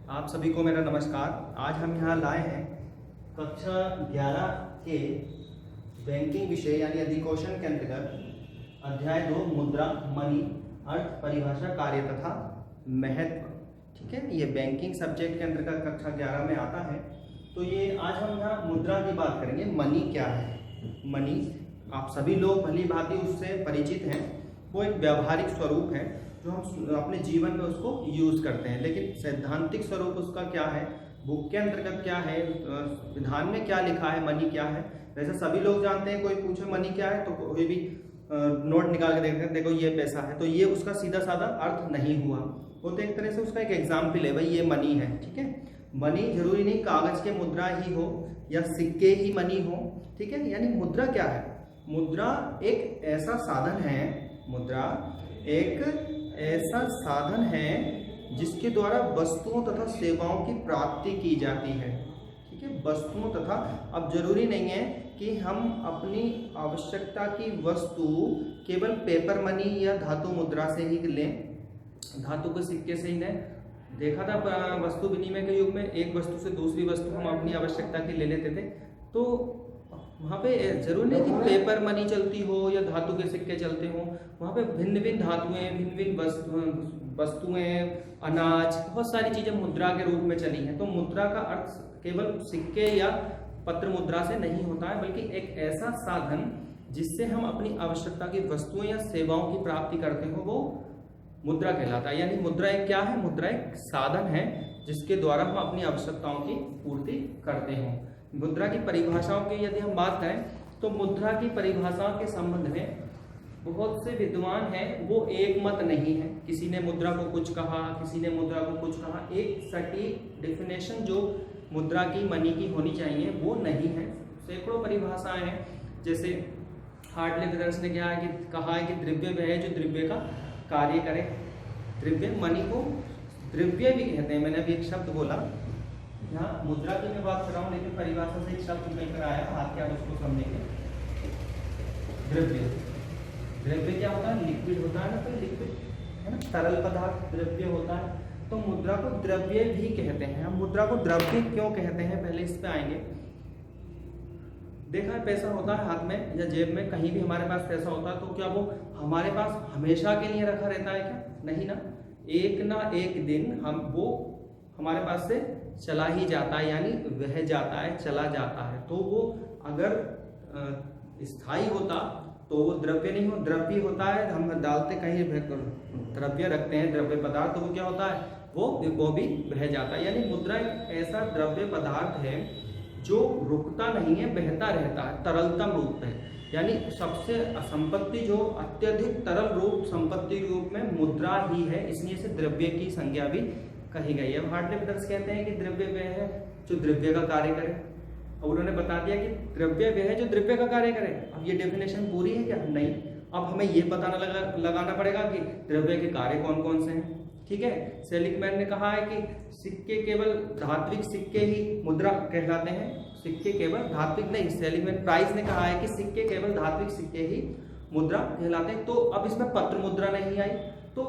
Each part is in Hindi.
आप सभी को मेरा नमस्कार। आज हम यहाँ लाए हैं कक्षा 11 के बैंकिंग विषय यानी अधिकोषण के अंतर्गत अध्याय 2 मुद्रा मनी अर्थ परिभाषा कार्य तथा महत्व। ठीक है, ये बैंकिंग सब्जेक्ट के अंतर्गत कक्षा 11 में आता है। तो ये आज हम यहाँ मुद्रा की बात करेंगे। मनी क्या है? मनी आप सभी लोग भली भांति उससे परिचित हैं। वो एक व्यावहारिक स्वरूप है जो हम अपने जीवन में उसको यूज करते हैं, लेकिन सैद्धांतिक स्वरूप उसका क्या है, बुक के अंतर्गत क्या है, विधान में क्या लिखा है, मनी क्या है। वैसे सभी लोग जानते हैं, कोई पूछे मनी क्या है तो कोई भी नोट निकाल के देखते हैं, देखो ये पैसा है, तो ये उसका सीधा साधा अर्थ नहीं हुआ। वो तो एक तरह से उसका एक एग्जाम्पल है, भाई ये मनी है। ठीक है, मनी जरूरी नहीं कागज के मुद्रा ही हो या सिक्के ही मनी हो। ठीक है, यानी मुद्रा क्या है? मुद्रा एक ऐसा साधन है, मुद्रा एक ऐसा साधन है जिसके द्वारा वस्तुओं तथा सेवाओं की प्राप्ति की जाती है। ठीक है, वस्तुओं तथा, अब जरूरी नहीं है कि हम अपनी आवश्यकता की वस्तु केवल पेपर मनी या धातु मुद्रा से ही लें, धातु के सिक्के से ही लें। देखा था वस्तु विनिमय के युग में एक वस्तु से दूसरी वस्तु हम अपनी आवश्यकता की ले लेते थे, तो वहाँ पे जरूरी नहीं कि पेपर मनी चलती हो या धातु के सिक्के चलते हो। वहाँ पे भिन्न भिन्न धातुएं, भिन्न भिन्न वस्तुएं, अनाज, बहुत सारी चीजें मुद्रा के रूप में चली हैं। तो मुद्रा का अर्थ केवल सिक्के या पत्र मुद्रा से नहीं होता है, बल्कि एक ऐसा साधन जिससे हम अपनी आवश्यकता की वस्तुएं या सेवाओं की प्राप्ति करते हो, वो मुद्रा कहलाता है। यानी मुद्रा एक क्या है? मुद्रा एक साधन है जिसके द्वारा हम अपनी आवश्यकताओं की पूर्ति करते हैं। मुद्रा की परिभाषाओं की यदि हम बात करें तो मुद्रा की परिभाषाओं के संबंध में बहुत से विद्वान हैं, वो एक मत नहीं है। किसी ने मुद्रा को कुछ कहा, किसी ने मुद्रा को कुछ कहा। एक सटीक डेफिनेशन जो मुद्रा की, मनी की होनी चाहिए वो नहीं है। सैकड़ों परिभाषाएं हैं। जैसे हार्टले ब्रदर्स ने कहा है कि द्रव्य वह है जो द्रव्य का कार्य करे। द्रव्य, मनी को द्रव्य भी कहते हैं। मैंने अभी एक शब्द बोला, यहाँ मुद्रा की मैं बात कर रहा हूँ, लेकिन परिभाषा से एक शब्द निकल कर आया, आके आप उसको समझेंगे। द्रव्य, द्रव्य क्या होता है? लिक्विड होता है ना, तो लिक्विड है ना, तरल पदार्थ द्रव्य होता है। तो मुद्रा को द्रव्य भी कहते हैं। हम मुद्रा को द्रव्य क्यों कहते हैं, पहले इस पे आएंगे। देखा है, पैसा होता है हाथ में या जेब में, कहीं भी हमारे पास पैसा होता है, तो क्या वो हमारे पास हमेशा के लिए रखा रहता है क्या? नहीं ना, एक ना एक दिन हम वो हमारे पास से चला ही जाता है, यानी वह जाता है, चला जाता है। तो वो अगर स्थायी होता तो वो द्रव्य नहीं हो, द्रव्य होता है। हम डालते कहीं द्रव्य रखते हैं, द्रव्य पदार्थ, तो वो क्या होता है? वो भी बह जाता है। यानी मुद्रा एक ऐसा द्रव्य पदार्थ है जो रुकता नहीं है, बहता रहता है, तरलतम रूप है। यानी सबसे संपत्ति जो अत्यधिक तरल रूप संपत्ति रूप में मुद्रा ही है, इसलिए से द्रव्य की संज्ञा भी कही गई है। हार्टले ब्रदर्स कहते हैं कि द्रव्य वह है जो द्रव्य का कार्य करे, और उन्होंने बता दिया कि द्रव्य वह है जो द्रव्य का कार्य करे। अब ये डेफिनेशन पूरी है क्या? नहीं। अब हमें ये पता लगाना पड़ेगा कि द्रव्य के कार्य कौन कौन से हैं। ठीक है, सेलिकमैन ने कहा है कि सिक्के केवल धात्विक सिक्के ही मुद्रा कहलाते हैं। सिक्के केवल धात्विक नहीं, सेलिकमैन प्राइस ने कहा है कि सिक्के केवल धात्विक सिक्के ही मुद्रा कहलाते हैं। तो अब इसमें पत्र मुद्रा नहीं आई, तो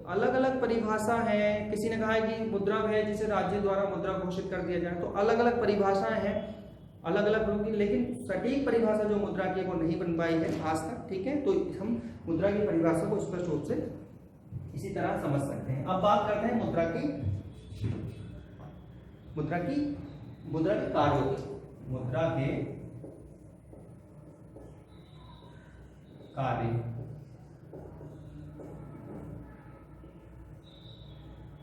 अलग अलग परिभाषा है। किसी ने कहा है कि मुद्रा है जिसे राज्य द्वारा मुद्रा घोषित कर दिया जाए। तो अलग अलग परिभाषाएं हैं, अलग अलग होंगी, लेकिन सटीक परिभाषा जो मुद्रा की वो नहीं बन पाई है आज तक। ठीक है, तो हम मुद्रा की परिभाषा को स्पष्ट रूप से इसी तरह समझ सकते हैं। अब बात करते हैं मुद्रा के कार्यों की। मुद्रा के कार्य,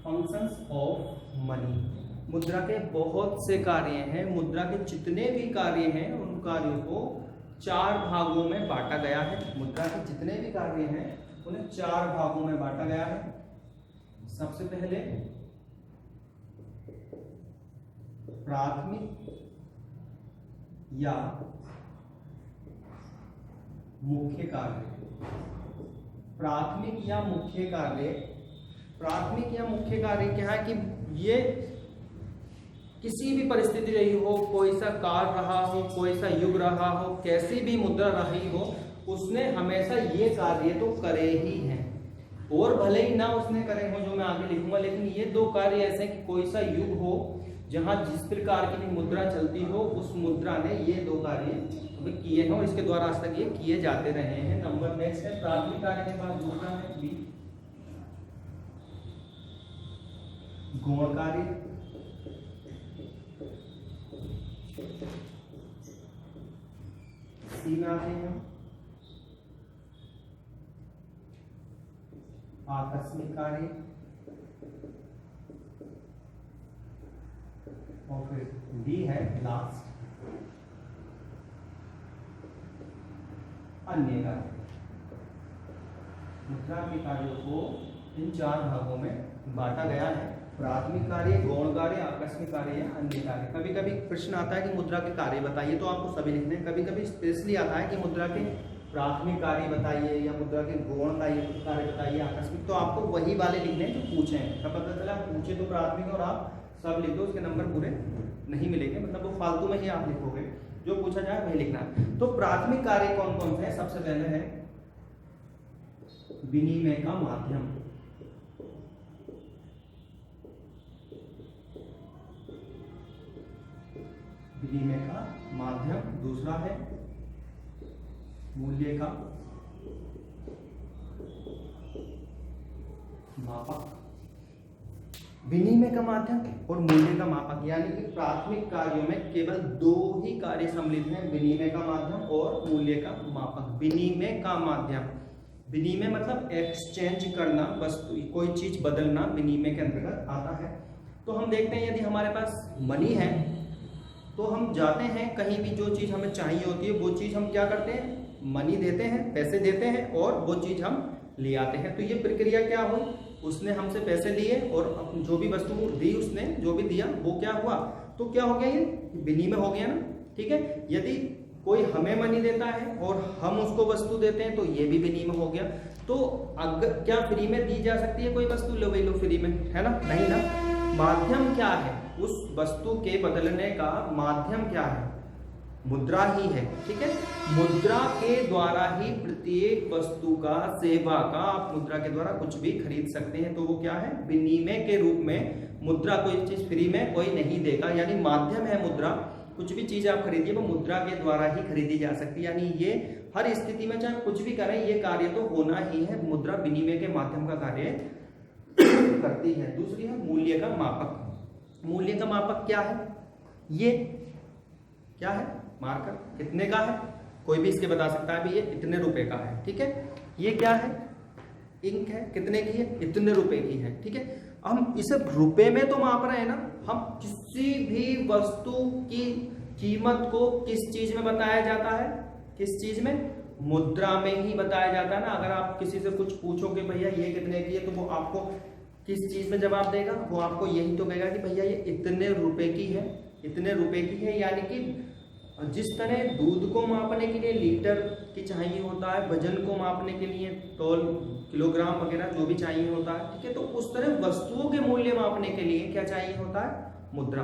फंक्शंस ऑफ मनी। मुद्रा के बहुत से कार्य हैं। मुद्रा के जितने भी कार्य हैं उन कार्यों को 4 भागों में बांटा गया है। मुद्रा के जितने भी कार्य हैं उन्हें 4 भागों में बांटा गया है। सबसे पहले प्राथमिक या मुख्य कार्य। प्राथमिक या मुख्य कार्य, प्राथमिक या मुख्य कार्य क्या है कि ये किसी भी परिस्थिति रही हो, कोई सा काल रहा हो, कोई सा युग रहा हो, कैसी भी मुद्रा रही हो, उसने हमेशा ये कार्य तो करे ही हैं। और भले ही ना उसने करे हो जो मैं आगे लिखूंगा, लेकिन ये दो कार्य ऐसे हैं कि कोई सा युग हो जहां जिस प्रकार की भी मुद्रा चलती हो उस मुद्रा ने ये दो कार्य किए हैं और इसके द्वारा आज तक ये किए जाते रहे हैं। नंबर नेक्स्ट है प्राथमिक कार्य के बाद दूसरा है बी गौण कार्य। सी में आते हैं आकस्मिक कार्य और फिर डी है लास्ट अन्य कार्य। मुद्रा के कार्यों को इन चार भागों में बांटा गया है, प्राथमिक कार्य, गौण कार्य, आकस्मिक कार्य या अन्य कार्य। कभी कभी प्रश्न आता है कि मुद्रा के कार्य बताइए, तो आपको सभी लिखने हैं। कभी कभी स्पेशली आता है कि मुद्रा के प्राथमिक कार्य बताइए या मुद्रा के गौण कार्य बताइए, आकस्मिक, तो आपको वही वाले लिखने हैं जो पूछे हैं। तब पता चला पूछे तो प्राथमिक और आप सब लिख दो, उसके नंबर पूरे नहीं मिलेंगे, मतलब वो फालतू में ही आप लिखोगे, जो पूछा जाए वही लिखना है। तो प्राथमिक कार्य कौन कौन से हैं? सबसे पहले है विनिमय का माध्यम। विनिमय का माध्यम। दूसरा है मूल्य का मापक। विनिमय का माध्यम और मूल्य का मापक, यानी कि प्राथमिक कार्यों में केवल दो ही कार्य सम्मिलित हैं, विनिमय का माध्यम और मूल्य का मापक। विनिमय का माध्यम, विनिमय मतलब एक्सचेंज करना, वस्तु कोई चीज बदलना, विनिमय के अंतर्गत आता है। तो हम देखते हैं यदि हमारे पास मनी है तो हम जाते हैं कहीं भी, जो चीज हमें चाहिए होती है वो चीज हम क्या करते हैं, मनी देते हैं, पैसे देते हैं और वो चीज हम ले आते हैं। तो ये प्रक्रिया क्या हुई, उसने हमसे पैसे लिए और जो भी वस्तु दी उसने जो भी दिया वो क्या हुआ, तो क्या हो गया, ये विनिमय हो गया ना। ठीक है, यदि कोई हमें मनी देता है और हम उसको वस्तु देते हैं तो ये भी विनिमय हो गया। तो अगर क्या फ्री में दी जा सकती है कोई वस्तु, लो भाई लो फ्री में, है ना, नहीं ना। माध्यम क्या है, उस वस्तु के बदलने का माध्यम क्या है, मुद्रा ही है। ठीक है, मुद्रा के द्वारा ही प्रत्येक वस्तु का, सेवा का आप मुद्रा के द्वारा कुछ भी खरीद सकते हैं, तो वो क्या है, विनिमय के रूप में मुद्रा। कोई चीज फ्री में कोई नहीं देगा, यानी माध्यम है मुद्रा। कुछ भी चीज आप खरीदिए वो मुद्रा के द्वारा ही खरीदी जा सकती है, यानी ये हर स्थिति में चाहे कुछ भी करें ये कार्य तो होना ही है, मुद्रा विनिमय के माध्यम का कार्य करती है। दूसरी है मूल्य का मापक। मूल्य का मापक क्या है, ये क्या है, मार्कर, कितने का है, कोई भी इसके बता सकता है भी ये इतने रुपए का है। ठीक है, ये क्या है, इंक है, कितने की है, इतने रुपए की है। ठीक है, हम इसे रुपए में तो माप रहे हैं ना, हम किसी भी वस्तु की कीमत को किस चीज में बताया जाता है, किस चीज में, मुद्रा में ही बताया जाता है ना। अगर आप किसी से कुछ पूछोगे भैया ये कितने की है, तो वो आपको किस चीज में जवाब देगा, वो आपको यही तो कहेगा कि भैया ये इतने रुपए की है, इतने रुपए की है। यानी कि जिस तरह दूध को मापने के लिए लीटर की चाहिए होता है, वजन को मापने के लिए तौल, किलोग्राम वगैरह जो भी चाहिए होता है, ठीक है, तो उस तरह वस्तुओं के मूल्य मापने के लिए क्या चाहिए होता है, मुद्रा।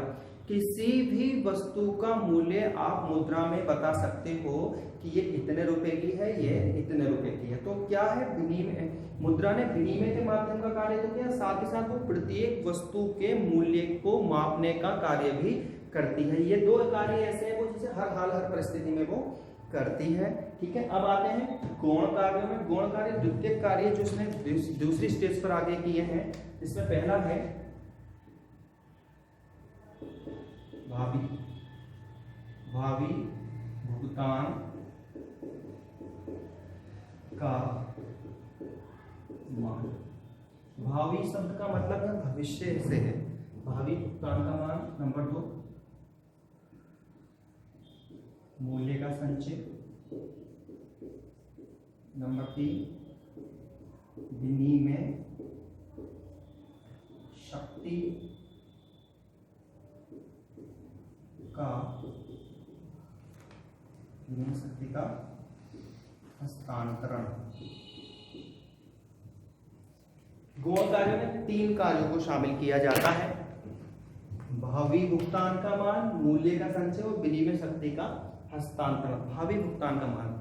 किसी भी वस्तु का मूल्य आप मुद्रा में बता सकते हो कि ये इतने रुपए की है, ये इतने रुपए की है। तो क्या है, विनिमय, मुद्रा ने विनिमय के माध्यम का कार्य तो किया, साथ ही साथ वो प्रत्येक वस्तु के मूल्य को मापने का कार्य भी करती है। ये दो कार्य ऐसे हैं वो जिसे हर हाल हर परिस्थिति में वो करती है। ठीक है, अब आते हैं गौण कार्यों में। गौण कार्य द्वितीयक कार्य जो उसने दूसरी स्टेज पर आगे किए हैं, इसमें पहला है भावी भुगतान का मान। भावी शब्द का मतलब है भविष्य से है, भावी भुगतान का मान। नंबर 2 मूल्य का संचय। नंबर 3 विनिमय शक्ति का हस्तांतरण। गौण कार्यों में 3 कार्यों को शामिल किया जाता है, भावी भुगतान का मान, मूल्य का संचय और विनिमय शक्ति का हस्तांतरण। भावी भुगतान का मान,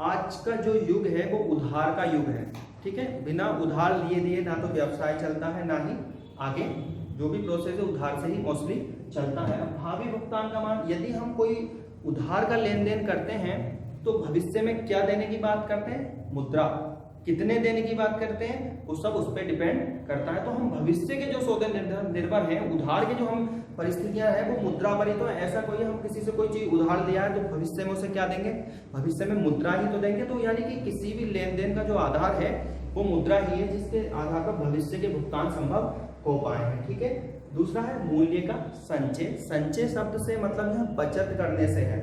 आज का जो युग है वो उधार का युग है। ठीक ठीक है। बिना उधार लिए दिए ना तो व्यवसाय चलता है, ना ही आगे जो भी प्रोसेस है उधार से ही मोस्टली चलता है। अब भावी भुगतान का मान, यदि हम कोई उधार का लेन देन करते हैं तो भविष्य में क्या देने की बात करते हैं, मुद्रा कितने देने की बात करते हैं, वो सब उस पर डिपेंड करता है। तो हम भविष्य के जो सौदे निर्भर हैं, उधार के जो हम परिस्थितियां हैं वो मुद्रा पर ही। तो ऐसा कोई हम किसी से कोई चीज उधार लिया है तो भविष्य में उसे क्या देंगे, भविष्य में मुद्रा ही तो देंगे। तो यानी कि किसी भी लेन देन का जो आधार है वो मुद्रा ही है, जिसके आधार पर भविष्य के भुगतान संभव हो पाए हैं, ठीक है। दूसरा है मूल्य का संचय। संचय शब्द से मतलब यहाँ बचत करने से है।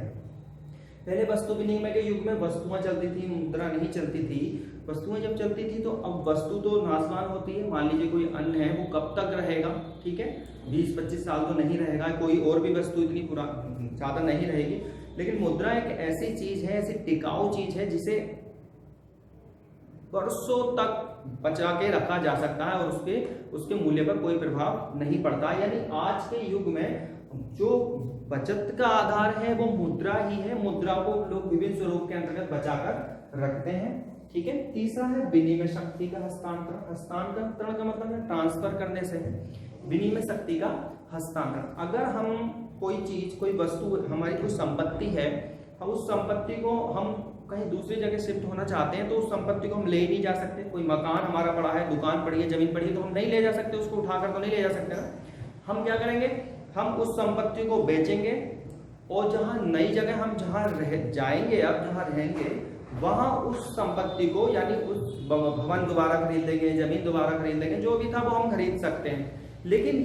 पहले वस्तु विनिमय के युग में वस्तुएं चलती थी, मुद्रा नहीं चलती थी। वस्तुएं जब चलती थी तो अब वस्तु तो नाशवान होती है। मान लीजिए कोई अन्न है, वो कब तक रहेगा, ठीक है, 20-25 साल तो नहीं रहेगा। कोई और भी वस्तु इतनी ज्यादा नहीं रहेगी। लेकिन मुद्रा एक ऐसी चीज है, ऐसी टिकाऊ चीज है जिसे वर्षों तक बचा के रखा जा सकता है और उसके मूल्य पर कोई प्रभाव नहीं पड़ता। यानी आज के युग में जो बचत का आधार है वो मुद्रा ही है। मुद्रा को लोग विभिन्न स्वरूप के अंतर्गत बचाकर रखते हैं, ठीक है। तीसरा है विनिमय शक्ति का हस्तांतरण। हस्तांतरण का मतलब है ट्रांसफर करने से है, विनिमय शक्ति का हस्तांतरण। अगर हम कोई चीज, कोई वस्तु, हमारी कोई संपत्ति है, हम उस संपत्ति को हम कहीं दूसरी जगह शिफ्ट होना चाहते हैं तो उस संपत्ति को हम ले नहीं जा सकते। कोई मकान हमारा पड़ा है, दुकान पड़ी है, जमीन पड़ी है, तो हम नहीं ले जा सकते, उसको उठाकर तो नहीं ले जा सकते ना। हम क्या करेंगे, हम उस संपत्ति को बेचेंगे और जहां नई जगह हम जहां रह जाएंगे, अब जहां रहेंगे, वहां उस संपत्ति को, यानी उस भवन दोबारा खरीद लेंगे, जमीन दोबारा खरीद लेंगे, जो भी था वो हम खरीद सकते हैं। लेकिन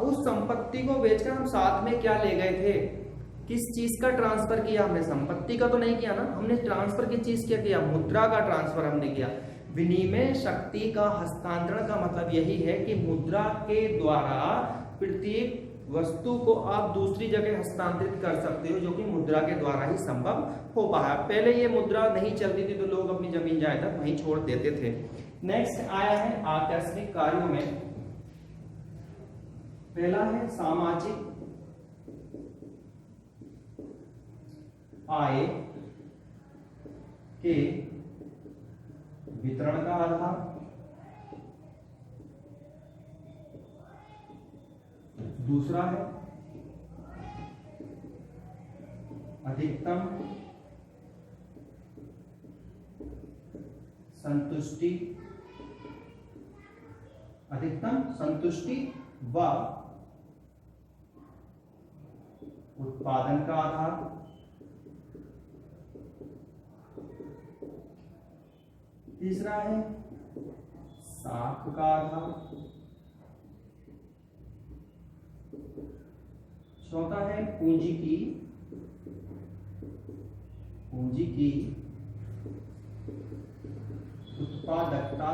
उस संपत्ति को बेचकर हम साथ में क्या ले गए थे, किस चीज का ट्रांसफर किया हमने, संपत्ति का तो नहीं किया ना, हमने ट्रांसफर किस चीज क्या किया, मुद्रा का ट्रांसफर हमने किया। विनिमय शक्ति का हस्तांतरण का मतलब यही है कि मुद्रा के द्वारा प्रत्येक वस्तु को आप दूसरी जगह हस्तांतरित कर सकते हो, जो कि मुद्रा के द्वारा ही संभव हो पाया। पहले ये मुद्रा नहीं चलती थी तो लोग अपनी जमीन जायदाद वहीं छोड़ देते थे। नेक्स्ट आया है आकस्मिक कार्यों में। पहला है सामाजिक आय के वितरण का आधार। दूसरा है अधिकतम संतुष्टि, अधिकतम संतुष्टि व उत्पादन का आधार। तीसरा है साख का आधार। चौथा है पूंजी की उत्पादकता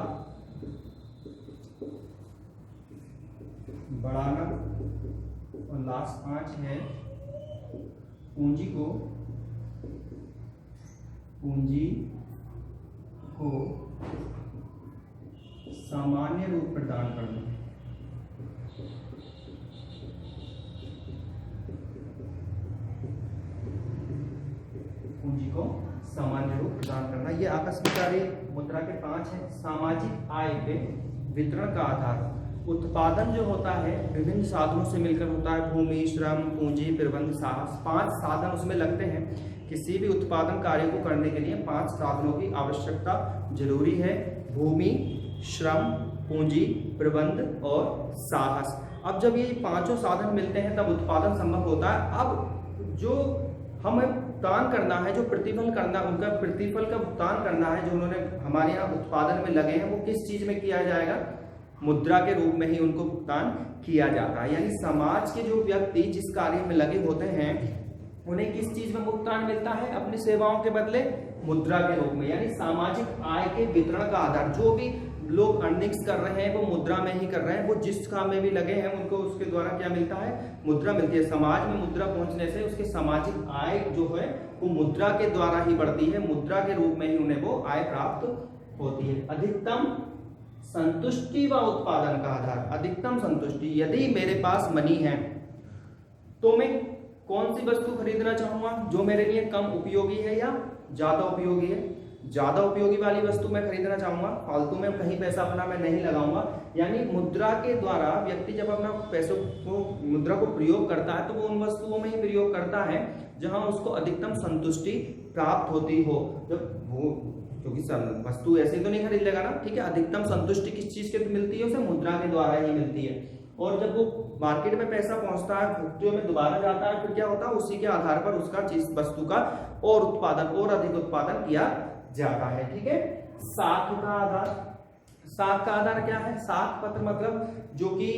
बढ़ाना। और लास्ट 5 है पूंजी को सामान्य रूप प्रदान करना। पूंजी को सामान्य रूप प्रदान करना, ये आकस्मिक आय मुद्रा के 5 हैं। सामाजिक आय के वितरण का आधार। उत्पादन जो होता है विभिन्न साधनों से मिलकर होता है, भूमि, श्रम, पूंजी, प्रबंध, साहस। 5 साधन उसमें लगते हैं। किसी भी उत्पादन कार्य को करने के लिए 5 साधनों की आवश्यकता जरूरी है, भूमि, श्रम, पूंजी, प्रबंध और साहस। अब जब ये 5 साधन मिलते हैं तब उत्पादन संभव होता है। अब जो हमें भुगतान करना है, जो प्रतिफल करना, उनका प्रतिफल का भुगतान करना है, जो उन्होंने हमारे यहाँ उत्पादन में लगे हैं, वो किस चीज में किया जाएगा, मुद्रा के रूप में ही उनको भुगतान किया जाता है। यानी समाज के जो व्यक्ति जिस कार्य में लगे होते हैं उन्हें किस चीज में भुगतान मिलता है, अपनी सेवाओं के बदले मुद्रा के रूप में। यानी सामाजिक आय के वितरण का आधार, जो भी लोग अर्निंग्स कर रहे हैं वो मुद्रा में ही कर रहे हैं, वो जिस काम में भी लगे हैं उनको उसके द्वारा क्या मिलता है, मुद्रा मिलती है। समाज में मुद्रा पहुंचने से उसकी सामाजिक आय जो है वो मुद्रा के द्वारा ही बढ़ती है, मुद्रा के रूप में ही उन्हें वो आय प्राप्त होती है। अधिकतम संतुष्टि व उत्पादन का आधार। अधिकतम संतुष्टि, यदि मेरे पास मनी है तो मैं कौन सी वस्तु खरीदना चाहूंगा जो मेरे लिए कम उपयोगी है या ज्यादा उपयोगी है। ज्यादा उपयोगी वाली वस्तु मैं खरीदना चाहूंगा, फालतू में कहीं पैसा अपना मैं नहीं लगाऊंगा। यानी मुद्रा के द्वारा व्यक्ति जब अपना पैसों को, मुद्रा को प्रयोग करता है तो वो उन वस्तुओं में ही प्रयोग करता है जहां उसको अधिकतम संतुष्टि प्राप्त होती हो। जब वो, क्योंकि वस्तु ऐसे तो नहीं खरीद लेगा ना, ठीक है। अधिकतम संतुष्टि किस चीज के मिलती है? उसे मुद्रा के द्वारा ही मिलती है। और जब वो मार्केट में पैसा पहुंचता है, फैक्ट्रियों में दोबारा जाता है, फिर क्या होता है? उसी के आधार पर उसका चीज वस्तु का और उत्पादन, और अधिक उत्पादन किया जाता है, ठीक है। साख का आधार, साख का आधार क्या है? साख पत्र मतलब जो कि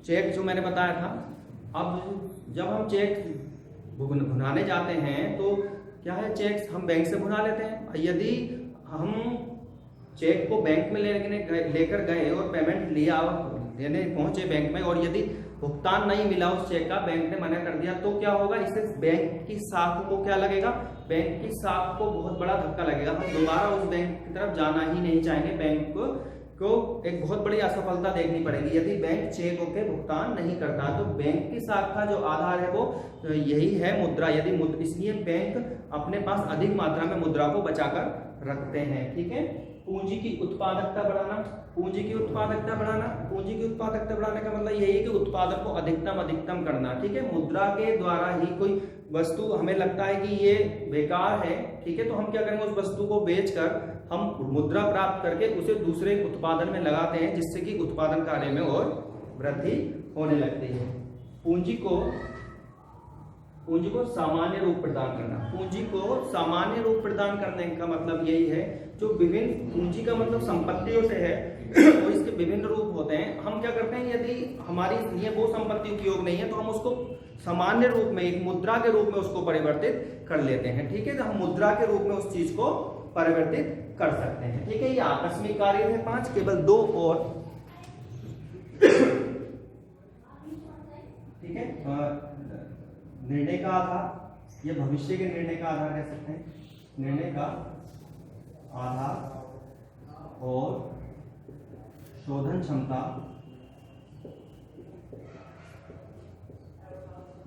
चेक, जो मैंने बताया था। अब जब हम चेक भुनाने जाते हैं तो क्या है, चेक हम बैंक से भुना लेते हैं। यदि हम चेक को बैंक में लेकर गए और पेमेंट लिया, लेने पहुंचे बैंक में, और यदि भुगतान नहीं मिला उस चेक का, बैंक ने मना कर दिया, तो क्या होगा? इससे बैंक की साख को क्या लगेगा? बैंक की साख को बहुत बड़ा धक्का लगेगा। हम दोबारा उस बैंक की तरफ जाना ही नहीं चाहेंगे। बैंक को एक बहुत बड़ी असफलता देखनी पड़ेगी यदि बैंक चेकों के भुगतान नहीं करता। तो बैंक की साख का जो आधार है वो यही है मुद्रा। यदि इसलिए बैंक अपने पास अधिक मात्रा में मुद्रा को बचाकर रखते हैं, ठीक है। पूंजी की उत्पादकता बढ़ाना, पूंजी की उत्पादकता बढ़ाना, पूंजी की उत्पादकता बढ़ाने का मतलब यही है कि उत्पादन को अधिकतम करना, ठीक है। मुद्रा के द्वारा ही कोई वस्तु हमें लगता है कि ये बेकार है, ठीक है, तो हम क्या करेंगे? उस वस्तु को बेचकर हम मुद्रा प्राप्त करके उसे दूसरे उत्पादन में लगाते हैं, जिससे कि उत्पादन कार्य में और वृद्धि होने लगती है। पूंजी को सामान्य रूप प्रदान करना, पूंजी को सामान्य रूप प्रदान करने का मतलब यही है, जो विभिन्न, पूंजी का मतलब संपत्तियों से है और इसके विभिन्न रूप होते हैं। हम क्या करते हैं? यदि हमारी ये वो संपत्ति उपयोग नहीं है तो हम उसको सामान्य रूप में, एक मुद्रा के रूप में उसको परिवर्तित कर लेते हैं, ठीक है। तो हम मुद्रा के रूप में उस चीज को परिवर्तित कर सकते हैं, ठीक है। ये आकस्मिक कार्य है 5, केवल 2 और, ठीक है। निर्णय का आधार, ये भविष्य के निर्णय का आधार कह सकते हैं, निर्णय का आधार और शोधन क्षमता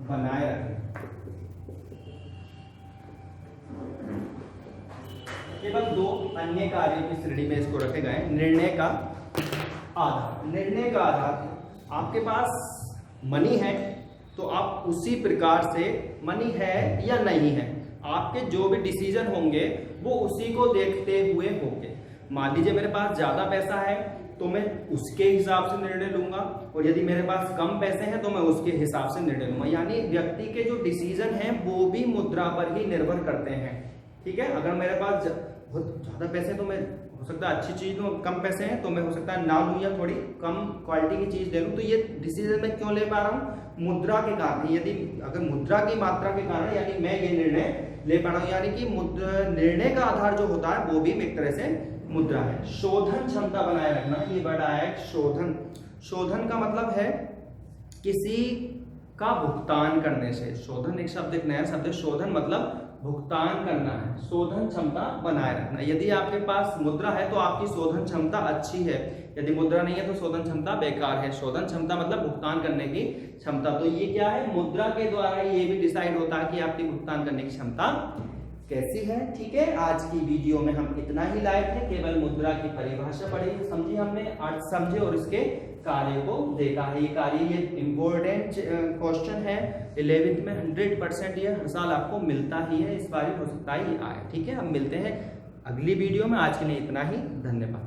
बनाए रखें। केवल 2 अन्य कार्यों की श्रेणी में इसको रखे गए। निर्णय का आधार, निर्णय का आधार, आपके पास मनी है तो आप उसी प्रकार से, मनी है या नहीं है, आपके जो भी डिसीजन होंगे वो उसी को देखते हुए होंगे। मान लीजिए मेरे पास ज्यादा पैसा है तो मैं उसके हिसाब से निर्णय लूंगा, और यदि मेरे पास कम पैसे हैं तो मैं उसके हिसाब से निर्णय लूंगा। यानी व्यक्ति के जो डिसीजन हैं वो भी मुद्रा पर ही निर्भर करते हैं, ठीक है। अगर मेरे पास बहुत ज्यादा पैसे, तो मैं हो सकता है अच्छी चीज लूं, कम पैसे हैं तो मैं हो सकता है ना लूं या थोड़ी कम क्वालिटी की चीज ले लूं। तो ये डिसीजन मैं क्यों ले पा रहा हूँ? मुद्रा के कारण। यदि अगर मुद्रा की मात्रा के कारण यानी मैं ये निर्णय ले पा रहा हूँ, यानी कि निर्णय का आधार जो होता है वो भी एक तरह से मुद्रा है। शोधन क्षमता बनाए रखना, ये वर्ड आया है शोधन। शोधन का मतलब है किसी का भुगतान करने से। शोधन एक शब्द, एक नया शब्द है। शोधन मतलब भुगतान करना है। शोधन क्षमता बनाए रखना, यदि आपके पास मुद्रा है तो आपकी शोधन क्षमता अच्छी है, यदि मुद्रा नहीं है तो शोधन क्षमता बेकार है। शोधन क्षमता मतलब भुगतान करने की क्षमता। तो ये क्या है? मुद्रा के द्वारा ये भी डिसाइड होता है कि आपकी भुगतान करने की क्षमता कैसी है, ठीक है। आज की वीडियो में हम इतना ही लाए थे, केवल मुद्रा की परिभाषा पढ़ी, समझी हमने, अर्थ समझे और इसके कार्य को देखा है। ये कार्य, ये इंपॉर्टेंट क्वेश्चन है 11th में 100% ये हर साल आपको मिलता ही है, इस बार हो सकता है ये आए, ठीक है। हम मिलते हैं अगली वीडियो में, आज के लिए इतना ही, धन्यवाद।